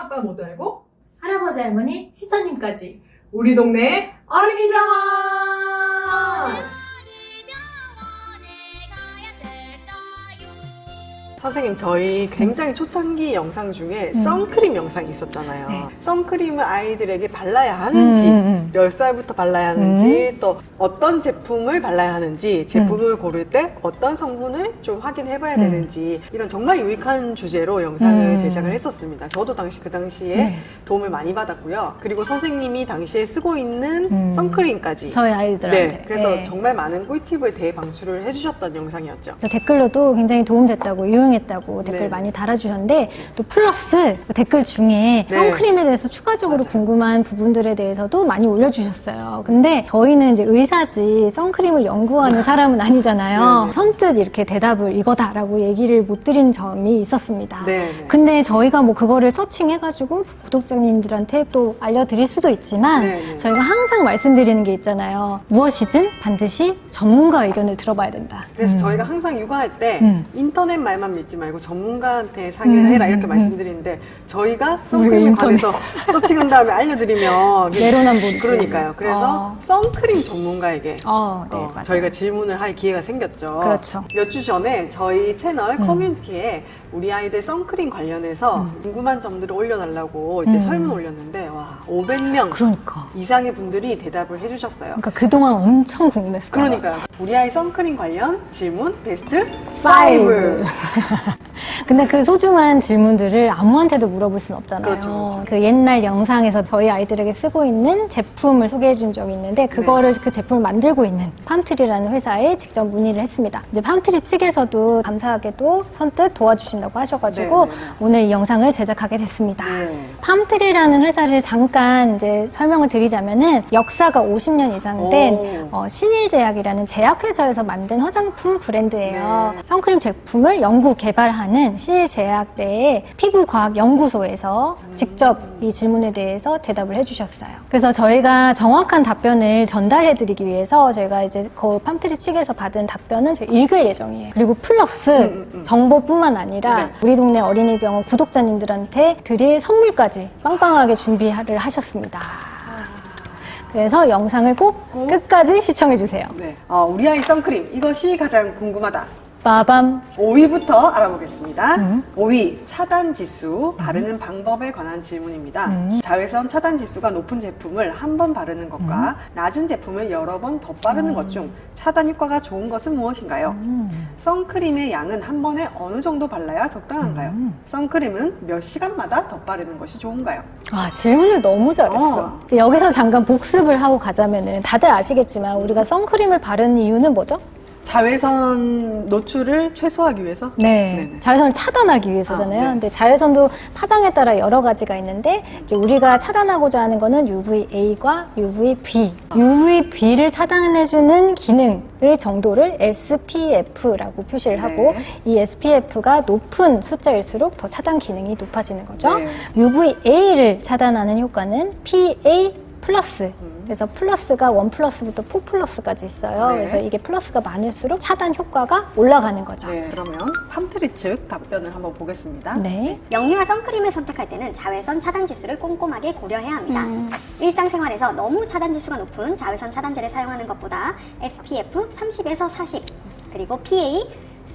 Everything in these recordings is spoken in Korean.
아빠 모두 알고 할아버지, 할머니, 시사님까지 우리 동네 어린이병원! 선생님, 저희 굉장히 초창기 영상 중에 선크림 영상이 있었잖아요. 네. 선크림을 아이들에게 발라야 하는지, 몇 살부터 발라야 하는지, 또 어떤 제품을 발라야 하는지, 제품을 고를 때 어떤 성분을 좀 확인해 봐야 되는지, 이런 정말 유익한 주제로 영상을 제작을 했었습니다. 저도 그 당시에 네. 도움을 많이 받았고요. 그리고 선생님이 당시에 쓰고 있는 선크림까지. 저희 아이들한테. 네, 그래서 네. 정말 많은 꿀팁을 대방출을 해주셨던 영상이었죠. 그래서 댓글로도 굉장히 도움됐다고, 유용했다고 네. 댓글 많이 달아주셨는데, 또 플러스 댓글 중에 네. 선크림에 대해서 추가적으로 궁금한 부분들에 대해서도 많이 올려주셨어요. 근데 저희는 이제 의사지 선크림을 연구하는 사람은 아니잖아요. 네. 선뜻 이렇게 대답을 이거다라고 얘기를 못 드린 점이 있었습니다. 네. 근데 저희가 뭐 그거를 서칭해가지고 구독자님들한테 또 알려드릴 수도 있지만 네. 저희가 항상 말씀드리는 게 있잖아요. 무엇이든 반드시 전문가 의견을 들어봐야 된다. 그래서 저희가 항상 육아할 때 인터넷 말만 믿지 말고 전문가한테 상의를 해라 이렇게 말씀드리는데 저희가 선크림에 인터넷. 관해서 서칭한 다음에 알려드리면 내로남불이지. 그러니까요. 그래서 선크림 전문가에게 네, 맞아요. 저희가 질문을 할 기회가 생겼죠. 그렇죠. 몇 주 전에 저희 채널 커뮤니티에 우리 아이들 선크림 관련해서 궁금한 점들을 올려달라고 이제 설문 올렸는데 와 500명 그러니까. 이상의 분들이 대답을 해주셨어요. 그러니까 그동안 엄청 궁금했어요. 그러니까요. 우리 아이 선크림 관련 질문 베스트 5. 5. 근데 그 소중한 질문들을 아무한테도 물어볼 순 없잖아요. 그렇죠. 그 옛날 영상에서 저희 아이들에게 쓰고 있는 제품을 소개해 준 적이 있는데 그거를 그 제품을 만들고 있는 팜트리라는 회사에 직접 문의를 했습니다. 이제 팜트리 측에서도 감사하게도 선뜻 도와주신다고 하셔가지고 네네네. 오늘 이 영상을 제작하게 됐습니다. 네. 팜트리라는 회사를 잠깐 이제 설명을 드리자면은 역사가 50년 이상 된 신일제약이라는 제약회사에서 만든 화장품 브랜드예요. 네. 선크림 제품을 연구 개발하는 신일제약 내의 피부과학연구소에서 직접 이 질문에 대해서 대답을 해주셨어요. 그래서 저희가 정확한 답변을 전달해드리기 위해서 저희가 이제 그 팜트리 측에서 받은 답변은 저희 읽을 예정이에요. 그리고 플러스 정보뿐만 아니라 네. 우리 동네 어린이병원 구독자님들한테 드릴 선물까지 빵빵하게 준비를 하셨습니다. 그래서 영상을 꼭 끝까지 시청해주세요. 네. 우리 아이 선크림 이것이 가장 궁금하다. 빠밤. 5위부터 알아보겠습니다. 5위, 차단 지수, 바르는 방법에 관한 질문입니다. 자외선 차단 지수가 높은 제품을 한 번 바르는 것과 낮은 제품을 여러 번 덧바르는 것 중 차단 효과가 좋은 것은 무엇인가요? 선크림의 양은 한 번에 어느 정도 발라야 적당한가요? 선크림은 몇 시간마다 덧바르는 것이 좋은가요? 와, 질문을 너무 잘했어. 근데 여기서 잠깐 복습을 하고 가자면은 다들 아시겠지만 우리가 선크림을 바르는 이유는 뭐죠? 자외선 노출을 최소화하기 위해서? 네. 네네. 자외선을 차단하기 위해서잖아요. 네. 근데 자외선도 파장에 따라 여러 가지가 있는데 이제 우리가 차단하고자 하는 거는 UVA과 UVB. UVB를 차단해주는 기능을 정도를 SPF라고 표시를 하고 이 SPF가 높은 숫자일수록 더 차단 기능이 높아지는 거죠. 네. UVA를 차단하는 효과는 PA 플러스. 그래서 플러스가 1 플러스부터 4 플러스까지 있어요. 네. 그래서 이게 플러스가 많을수록 차단 효과가 올라가는 거죠. 네, 그러면 팜트리 측 답변을 한번 보겠습니다. 네. 영유아 선크림을 선택할 때는 자외선 차단 지수를 꼼꼼하게 고려해야 합니다. 일상생활에서 너무 차단 지수가 높은 자외선 차단제를 사용하는 것보다 SPF 30에서 40 그리고 PA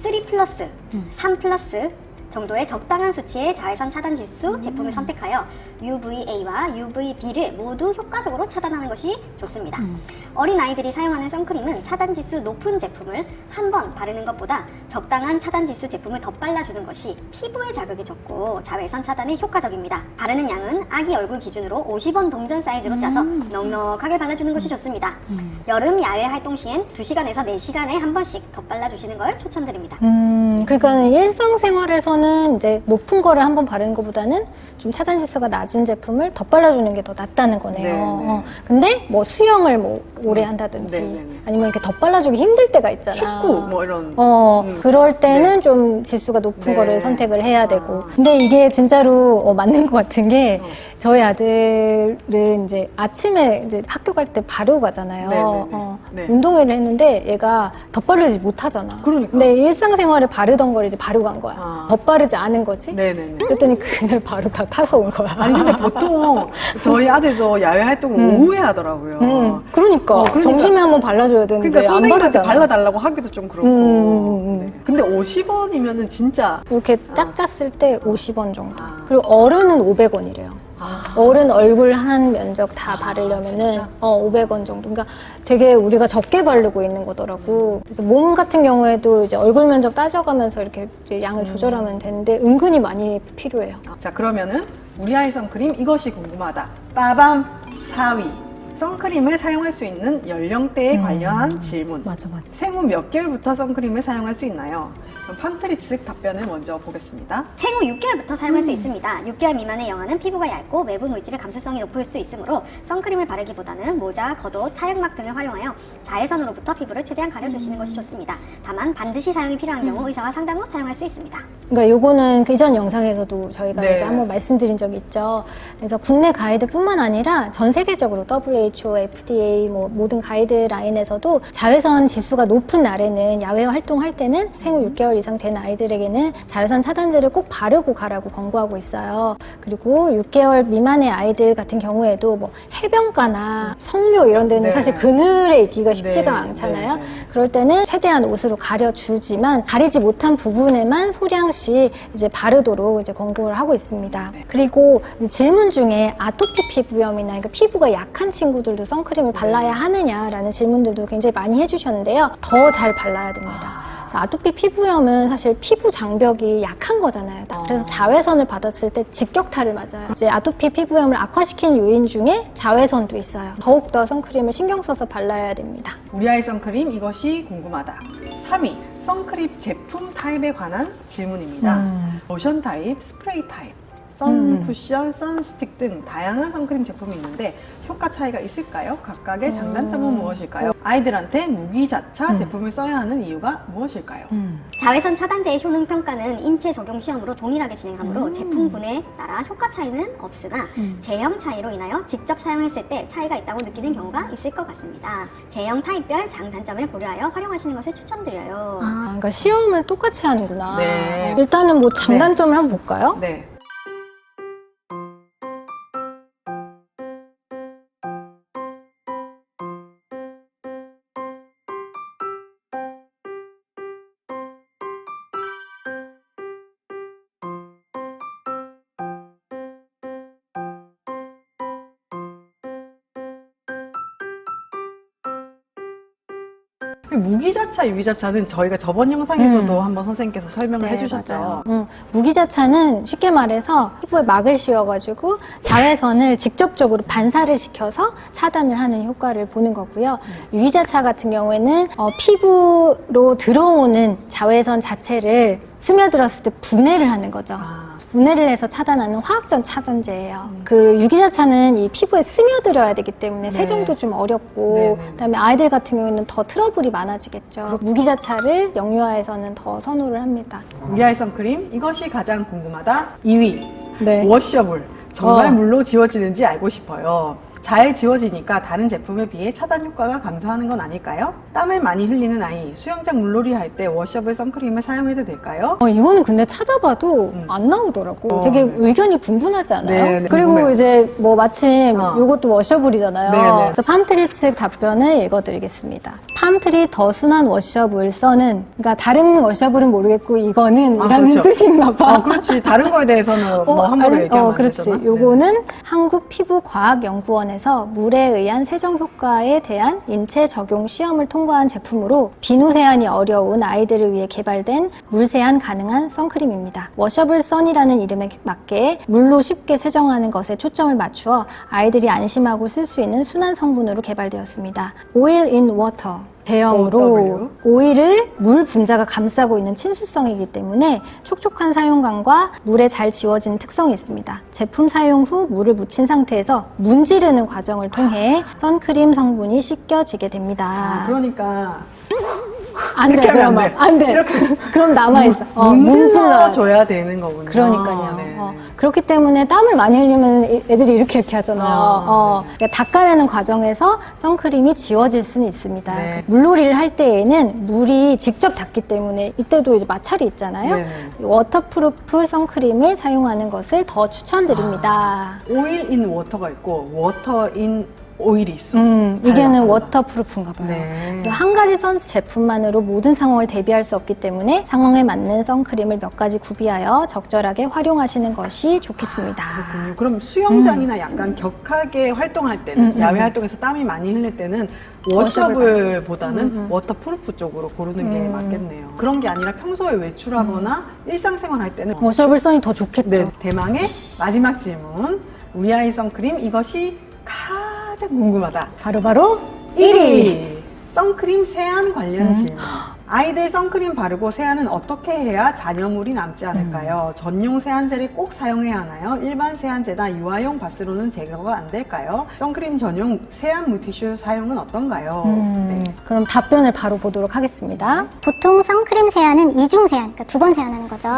3+, 3+ 정도의 적당한 수치의 자외선 차단 지수 제품을 선택하여 UVA와 UVB를 모두 효과적으로 차단하는 것이 좋습니다. 어린아이들이 사용하는 선크림은 차단 지수 높은 제품을 한 번 바르는 것보다 적당한 차단 지수 제품을 덧발라주는 것이 피부에 자극이 적고 자외선 차단에 효과적입니다. 바르는 양은 아기 얼굴 기준으로 50원 동전 사이즈로 짜서 넉넉하게 발라주는 것이 좋습니다. 여름 야외 활동 시엔 2시간에서 4시간에 한 번씩 덧발라주시는 걸 추천드립니다. 그러니까 일상생활에서는 이제 높은 거를 한번 바르는 것보다는 좀 차단 지수가 낮은 제품을 덧발라주는 게 더 낫다는 거네요. 네네. 근데 뭐 수영을 뭐 오래 한다든지 네네네. 아니면 이렇게 덧발라주기 힘들 때가 있잖아. 축구 뭐 이런 그럴 때는 네. 좀 지수가 높은 네. 거를 선택을 해야 되고. 근데 이게 진짜로 맞는 것 같은 게 저희 아들은 이제 아침에 이제 학교 갈 때 바르고 가잖아요. 네네네. 네. 운동회를 했는데 얘가 덧바르지 못하잖아. 그러니까. 근데 일상생활에 바르던 걸 이제 바르고 간 거야. 아. 덧바르지 않은 거지. 네네네. 그랬더니 그날 바로 다 타서 온 거야. 아니 근데 보통 저희 아들도 야외 활동을 오후에 하더라고요. 그러니까. 그러니까. 점심에 한번 발라줘야 되는데 그러니까 안 선생님한테 바르잖아. 발라달라고 하기도 좀 그렇고. 네. 근데 50원이면은 진짜 이렇게 짝 짰을 때 50원 정도. 아. 그리고 어른은 500원이래요. 아, 어른 얼굴 한 면적 다 바르려면은 진짜? 500원 정도. 그러니까 되게 우리가 적게 바르고 있는 거더라고. 그래서 몸 같은 경우에도 이제 얼굴 면적 따져가면서 이렇게 이제 양을 조절하면 되는데 은근히 많이 필요해요. 자 그러면은 우리 아이 선크림 이것이 궁금하다. 빠밤 4위. 선크림을 사용할 수 있는 연령대에 관련한 질문. 맞아. 생후 몇 개월부터 선크림을 사용할 수 있나요? 그럼 팜트리 측 답변을 먼저 보겠습니다. 생후 6개월부터 사용할 수 있습니다. 6개월 미만의 영아는 피부가 얇고 외부 물질의 감수성이 높을 수 있으므로 선크림을 바르기보다는 모자, 겉옷, 차약막 등을 활용하여 자외선으로부터 피부를 최대한 가려주시는 것이 좋습니다. 다만 반드시 사용이 필요한 경우 의사와 상담 후 사용할 수 있습니다. 그러니까 요거는 그 이전 영상에서도 저희가 네. 이제 한번 말씀드린 적이 있죠. 그래서 국내 가이드뿐만 아니라 전 세계적으로 WHO, FDA 뭐 모든 가이드라인에서도 자외선 지수가 높은 날에는 야외 활동할 때는 생후 6개월 이상 된 아이들에게는 자외선 차단제를 꼭 바르고 가라고 권고하고 있어요. 그리고 6개월 미만의 아이들 같은 경우에도 뭐 해변가나 성묘 이런 데는 네. 사실 그늘에 있기가 쉽지가 네. 않잖아요. 네. 그럴 때는 최대한 옷으로 가려주지만 가리지 못한 부분에만 소량씩 이제 바르도록 이제 권고를 하고 있습니다. 그리고 이제 질문 중에 아토피 피부염이나 그러니까 피부가 약한 친구들도 선크림을 발라야 하느냐라는 질문들도 굉장히 많이 해주셨는데요. 더 잘 발라야 됩니다. 그래서 아토피 피부염은 사실 피부 장벽이 약한 거잖아요. 그래서 자외선을 받았을 때 직격탄을 맞아요. 이제 아토피 피부염을 악화시키는 요인 중에 자외선도 있어요. 더욱더 선크림을 신경 써서 발라야 됩니다. 우리 아이 선크림 이것이 궁금하다. 3위. 선크림 제품 타입에 관한 질문입니다. 로션 타입, 스프레이 타입, 선 쿠션, 선 스틱 등 다양한 선크림 제품이 있는데 효과 차이가 있을까요? 각각의 장단점은 무엇일까요? 아이들한테 무기자차 제품을 써야 하는 이유가 무엇일까요? 자외선 차단제의 효능 평가는 인체 적용 시험으로 동일하게 진행하므로 제품군에 따라 효과 차이는 없으나 제형 차이로 인하여 직접 사용했을 때 차이가 있다고 느끼는 경우가 있을 것 같습니다. 제형 타입별 장단점을 고려하여 활용하시는 것을 추천드려요. 그러니까 시험을 똑같이 하는구나. 네. 일단은 뭐 장단점을 한번 볼까요? 네. 무기자차, 유기자차는 저희가 저번 영상에서도 한번 선생님께서 설명을 해주셨죠. 맞아요. 무기자차는 쉽게 말해서 피부에 막을 씌워가지고 자외선을 직접적으로 반사를 시켜서 차단을 하는 효과를 보는 거고요. 유기자차 같은 경우에는 피부로 들어오는 자외선 자체를 스며들었을 때 분해를 하는 거죠. 분해를 해서 차단하는 화학적 차단제예요. 그 유기자차는 이 피부에 스며들어야 되기 때문에 네. 세정도 좀 어렵고 네네. 그다음에 아이들 같은 경우에는 더 트러블이 많아지겠죠. 무기자차를 영유아에서는 더 선호를 합니다. 우리 아이 선크림 이것이 가장 궁금하다. 2위. 네. 워셔블. 정말 어. 물로 지워지는지 알고 싶어요. 잘 지워지니까 다른 제품에 비해 차단 효과가 감소하는 건 아닐까요? 땀을 많이 흘리는 아이, 수영장 물놀이 할 때 워셔블 선크림을 사용해도 될까요? 이거는 근데 찾아봐도 안 나오더라고. 되게 네. 의견이 분분하지 않아요? 네, 네, 그리고 궁금해요. 이제 뭐 마침 요것도 워셔블이잖아요. 네, 네. 그래서 팜트리 측 답변을 읽어드리겠습니다. 팜트리 더 순한 워셔블 써는, 그러니까 다른 워셔블은 모르겠고 이거는 이라는 그렇죠. 뜻인가 봐. 그렇지. 다른 거에 대해서는 뭐 함부로 얘기하면 안 그렇지. 되잖아. 요거는 한국피부과학연구원에서 물에 의한 세정 효과에 대한 인체 적용 시험을 통과한 제품으로 비누 세안이 어려운 아이들을 위해 개발된 물 세안 가능한 선크림입니다. 워셔블 선이라는 이름에 맞게 물로 쉽게 세정하는 것에 초점을 맞추어 아이들이 안심하고 쓸 수 있는 순한 성분으로 개발되었습니다. Oil in Water. 대형으로 OW. 오일을 물 분자가 감싸고 있는 친수성이기 때문에 촉촉한 사용감과 물에 잘 지워지는 특성이 있습니다. 제품 사용 후 물을 묻힌 상태에서 문지르는 과정을 통해 선크림 성분이 씻겨지게 됩니다. 그러니까 안 돼, 이렇게 하면 그러면 안 돼. 안 돼. 그럼 남아있어. 문질러 줘야 되는 거군요. 그러니까요. 네. 그렇기 때문에 땀을 많이 흘리면 애들이 이렇게 하잖아요. 네. 그러니까 닦아내는 과정에서 선크림이 지워질 수는 있습니다. 네. 물놀이를 할 때에는 물이 직접 닿기 때문에 이때도 이제 마찰이 있잖아요. 네. 워터프루프 선크림을 사용하는 것을 더 추천드립니다. 오일 인 워터가 있고 워터 인 오일이 있어. 이게는 달라. 워터프루프인가 봐요. 네. 그래서 한 가지 선 제품만으로 모든 상황을 대비할 수 없기 때문에 상황에 맞는 선크림을 몇 가지 구비하여 적절하게 활용하시는 것이 좋겠습니다. 그렇군요. 그럼 수영장이나 약간 격하게 활동할 때는 야외 활동에서 땀이 많이 흘릴 때는 워셔블보다는 워터프루프 쪽으로 고르는 게 맞겠네요. 그런 게 아니라 평소에 외출하거나 일상생활 할 때는 워셔블 선이 더 좋겠죠. 네, 대망의 마지막 질문. 우리 아이 선크림 이것이 가장 궁금하다. 바로 1위 선크림 세안 관련 질문. 아이들 선크림 바르고 세안은 어떻게 해야 잔여물이 남지 않을까요? 전용 세안젤을 꼭 사용해야 하나요? 일반 세안제나 유아용 바스로는 제거가 안 될까요? 선크림 전용 세안 물티슈 사용은 어떤가요? 네. 그럼 답변을 바로 보도록 하겠습니다. 보통 선크림 세안은 이중 세안, 그러니까 2번 세안하는 거죠.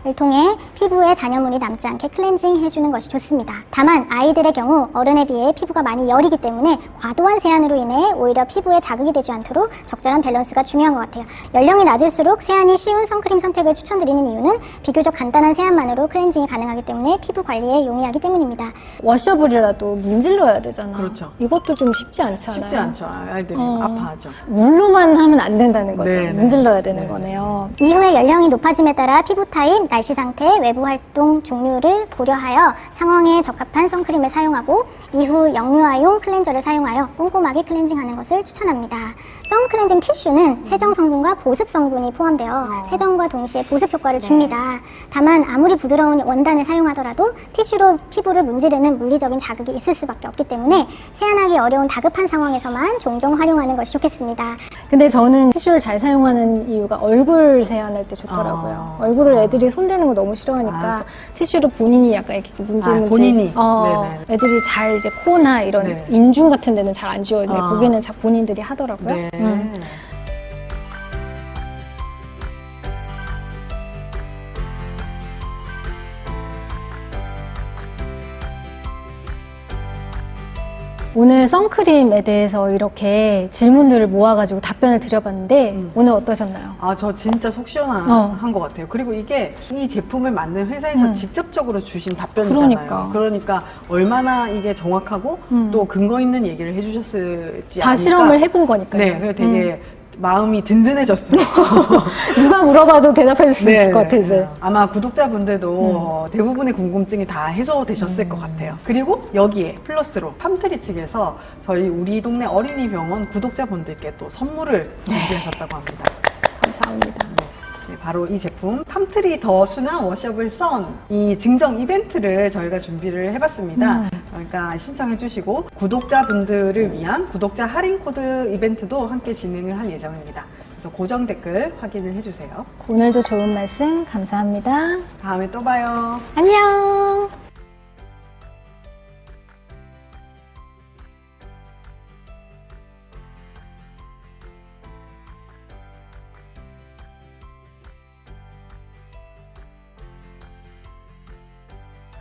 를 통해 피부에 잔여물이 남지 않게 클렌징 해주는 것이 좋습니다. 다만 아이들의 경우 어른에 비해 피부가 많이 여리기 때문에 과도한 세안으로 인해 오히려 피부에 자극이 되지 않도록 적절한 밸런스가 중요한 것 같아요. 연령이 낮을수록 세안이 쉬운 선크림 선택을 추천드리는 이유는 비교적 간단한 세안만으로 클렌징이 가능하기 때문에 피부 관리에 용이하기 때문입니다. 워셔블이라도 문질러야 되잖아. 그렇죠. 이것도 좀 쉽지 않지 않아요? 쉽지 않죠. 아이들이 아파하죠. 물로만 하면 안 된다는 거죠. 네, 네. 문질러야 되는 네. 거네요. 이후에 연령이 높아짐에 따라 피부 타입, 날씨 상태, 외부 활동 종류를 고려하여 상황에 적합한 선크림을 사용하고 이후 영유아용 클렌저를 사용하여 꼼꼼하게 클렌징하는 것을 추천합니다. 선클렌징 티슈는 세정 성분과 보습 성분이 포함되어 세정과 동시에 보습 효과를 줍니다. 다만 아무리 부드러운 원단을 사용하더라도 티슈로 피부를 문지르는 물리적인 자극이 있을 수밖에 없기 때문에 세안하기 어려운 다급한 상황에서만 종종 활용하는 것이 좋겠습니다. 근데 저는 티슈를 잘 사용하는 이유가 얼굴 세안할 때 좋더라고요. 얼굴을 애들이 손대는 거 너무 싫어하니까 티슈로 본인이 약간 이렇게 문질문질. 본인이? 네네. 애들이 잘 이제 코나 이런 네. 인중 같은 데는 잘 안 지워지는데 거기는 본인들이 하더라고요. 네. 오늘 선크림에 대해서 이렇게 질문들을 모아가지고 답변을 드려봤는데 오늘 어떠셨나요? 아, 저 진짜 속 시원한 것 같아요. 그리고 이게 이 제품을 만든 회사에서 직접적으로 주신 답변이잖아요. 그러니까. 얼마나 이게 정확하고 또 근거 있는 얘기를 해주셨을지 다 아니까. 실험을 해본 거니까요. 네, 그래서 되게 마음이 든든해졌어요. 누가 물어봐도 대답해 줄 수 있을 것 같아, 이제. 아마 구독자분들도 대부분의 궁금증이 다 해소되셨을 것 같아요. 그리고 여기에 플러스로 팜트리 측에서 저희 우리 동네 어린이병원 구독자분들께 또 선물을 준비하셨다고 합니다. 감사합니다. 네, 바로 이 제품 팜트리 더 순한 워셔블 선 이 증정 이벤트를 저희가 준비를 해봤습니다. 그러니까 신청해 주시고 구독자분들을 위한 구독자 할인 코드 이벤트도 함께 진행을 할 예정입니다. 그래서 고정 댓글 확인을 해주세요. 오늘도 좋은 말씀 감사합니다. 다음에 또 봐요. 안녕!